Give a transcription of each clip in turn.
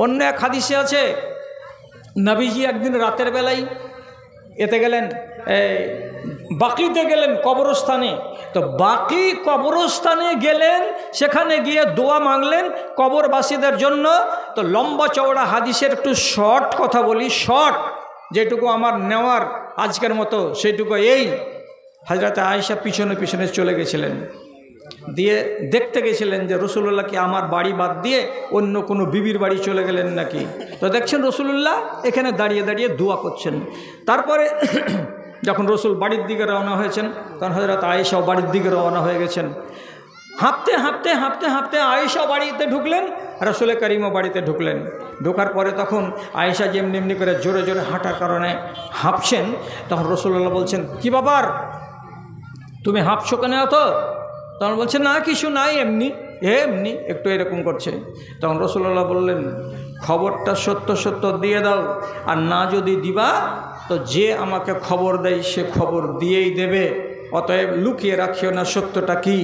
অন্য এক হাদিসে আছে নবীজি একদিন রাতের বেলায় এতে গেলেন, বাকিতে গেলেন, কবরস্থানে। তো বাকি কবরস্থানে গেলেন, সেখানে গিয়ে দোয়া মাংলেন কবরবাসীদের জন্য। তো লম্বা চওড়া হাদিসের একটু শর্ট কথা বলি, শর্ট যেটুকু আমার নেওয়ার আজকের মতো সেইটুকু এই, হযরত আয়েশা পিছনে পিছনে চলে গেছিলেন, দিয়ে দেখতে গেছিলেন যে রসুল্লাহ কি আমার বাড়ি বাদ দিয়ে অন্য কোনো বিবির বাড়ি চলে গেলেন নাকি। তো দেখছেন রসুল্লাহ এখানে দাঁড়িয়ে দাঁড়িয়ে দোয়া করছেন। তারপরে যখন রসুল বাড়ির দিকে রওনা হয়েছেন, তখন হযরত আয়েশাও বাড়ির দিকে রওনা হয়ে গেছেন। হাঁপতে হাঁপতে হাঁপতে হাঁপতে আয়েশা বাড়িতে ঢুকলেন, রসুল করিমও বাড়িতে ঢুকলেন। ঢোকার পরে তখন আয়েশা যেমনি এমনি করে জোরে জোরে হাঁটার কারণে হাঁপছেন। তখন রসুল্লাহ বলছেন, কি ব্যাপার, তুমি হাঁপছো কেন এত? তখন বলছে, না কিছু নাই, এমনি এমনি একটু এরকম করছে। তখন রসুল্লাহ বললেন, খবরটা সত্য সত্য দিয়ে দাও, আর না যদি দিবা তো যে আমাকে খবর দেয় সে খবর দিয়েই দেবে, অতএব লুকিয়ে রাখিও না সত্যটা কি।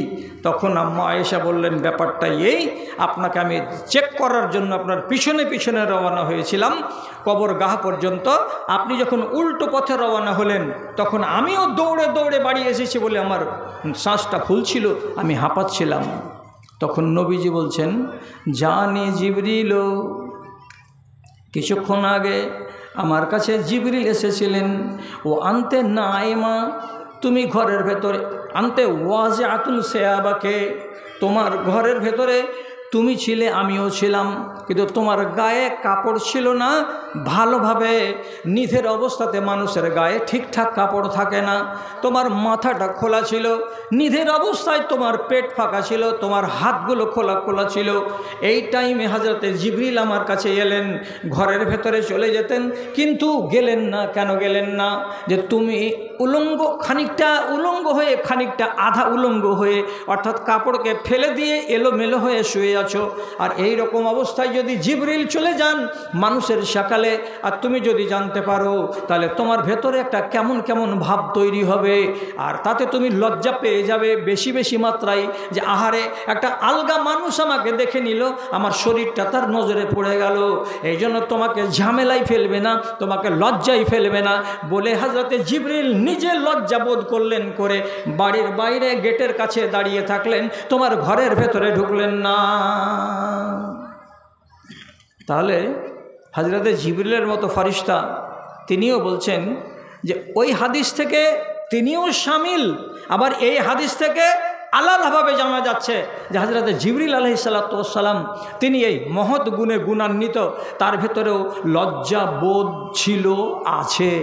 তখন আম্মা আয়েশা বললেন, ব্যাপারটা এই, আপনাকে আমি চেক করার জন্য আপনার পিছনে পিছনে রওনা হয়েছিলাম কবরগাহ পর্যন্ত। আপনি যখন উল্টো পথে রওনা হলেন তখন আমিও দৌড়ে দৌড়ে বাড়ি এসেছি বলে আমার শ্বাসটা ফুলছিল, আমি হাঁপাচ্ছিলাম। তখন নবীজি বলছেন, জানি জিবরিল, কিছুক্ষণ আগে আমার কাছে জিবরিল এসেছিলেন, ও আনতে নাইমা, তুমি ঘরের ভেতরে, আনতে ওয়াজে আতুন সেয়াবাকে, তোমার ঘরের ভেতরে তুমি ছিলে, আমিও ছিলাম, কিন্তু তোমার গায়ে কাপড় ছিল না ভালোভাবে। নিধের অবস্থাতে মানুষের গায়ে ঠিকঠাক কাপড় থাকে না। তোমার মাথাটা খোলা ছিল, নিধের অবস্থায় তোমার পেট ফাঁকা ছিল, তোমার হাতগুলো খোলা খোলা ছিল। এই টাইমে হযরতে জিবরিল আমার কাছে এলেন, ঘরের ভেতরে চলে যেতেন, কিন্তু গেলেন না। কেন গেলেন না? যে তুমি উলঙ্গ, খানিকটা উলঙ্গ হয়ে, খানিকটা আধা উলঙ্গ হয়ে, অর্থাৎ কাপড়কে ফেলে দিয়ে এলোমেলো হয়ে শুয়ে আছো। আর এই রকম অবস্থায় যদি জিবরিল চলে যান মানুষের সকালে, আর তুমি যদি জানতে পারো, তাহলে তোমার ভেতরে একটা কেমন কেমন ভাব তৈরি হবে, আর তাতে তুমি লজ্জা পেয়ে যাবে বেশি বেশি মাত্রায়, যে আহারে একটা আলগা মানুষ আমাকে দেখে নিল, আমার শরীরটা তার নজরে পড়ে গেল। এই জন্য তোমাকে ঝামেলায় ফেলবে না, তোমাকে লজ্জায় ফেলবে না বলে হযরতে জিবরিল নিজে লজ্জা বোধ করলেন, করে বাড়ির বাইরে গেটের কাছে দাঁড়িয়ে থাকলেন, তোমার ঘরের ভেতরে ঢুকলেন না। তাহলে হযরতে জিবরিলের মতো ফেরেশতা তিনিও বলছেন যে ওই হাদিস থেকে তিনিও শামিল। আবার এই হাদিস থেকে আলাদাভাবে জানা যাচ্ছে যে হযরতে জিবরিল আলাইহিস সালাতু ওয়াস সালাম তিনি এই মহৎ গুণে গুণান্বিত, তার ভেতরেও লজ্জা বোধ ছিল, আছে।